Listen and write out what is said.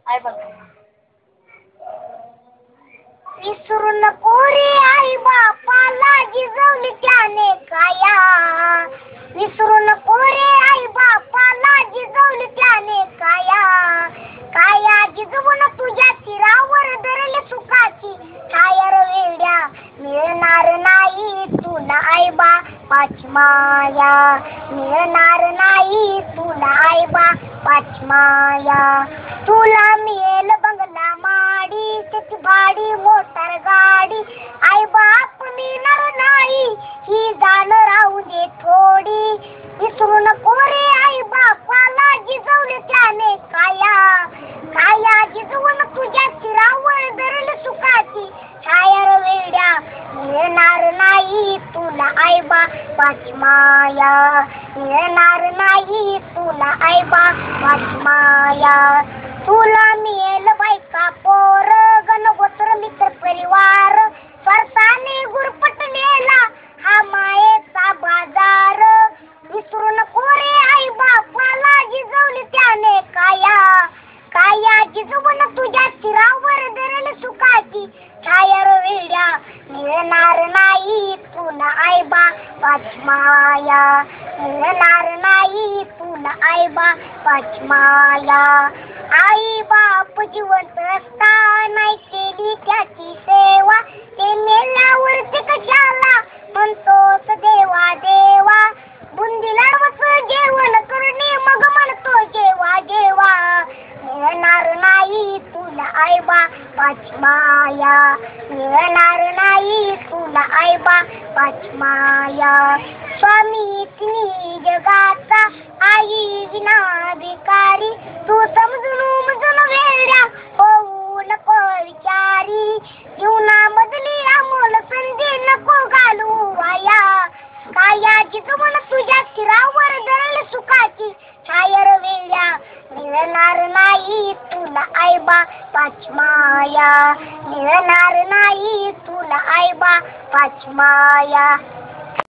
आई बघ विसरू नको रे आई बापाला जिजवली त्याने काया विसरू नको रे आई बापाला जिजवली त्याने काया काया जिजवून तुझ्या शिरावर धरले सुखाची छाया रे वेड्या मिळणार नाही तुला आई बापाची माया मिळणार नाही तुला आई बापाची माया तुला मिळेल बंगला माडी त्याची भाडी मोटर गाडी आई बाप मिळणार नाही ही जाण राहू दे थोडी विसरू नको रे आई बापाला जिजवले त्याने काया काया जिजवून तुझ्या शिरावर धरले सुखाची छाया रे वेड्या मिळणार नाही तुला आई बापाची माया मिळणार नाही तुला आई बापाची माया तुला मिळेल बायका पोर गणगोत्र मित्र परिवार स्वतःने गुरपटलेला हा मायेचा बाजार विसरू नको रे आई बापाला जिजवली त्याने काया काया जिजवून तुझ्या शिरावर धरल सुखाची छाया रे वेड्या मिळणार नाही तुला आई बापाची माया मिळणार नाही तुला आई बापाची माया आई बाप जिवंत असताना केली त्याची सेवा ते मेल्यावर ते कशाला म्हणतोस देवा देवा बुंदी लाडवच जेवण करणे मग म्हणतो जेवा जेवा मिळणार नाही तुला आई बापाची माया मिळणार नाही तुला आई बापाची माया स्वामी तिन्ही जगाचा आई विना भिकारी तू समजून उमजून वेड्या होऊ नको विचारी जीवनामधली अमोल संधी नको घालू वाया काया जिजवून तुझ्या शिरावर धरल सुखाची छाया रे वेड्या मिळणार नाही तुला आई बापाची माया मिळणार नाही तुला आई बापाची माया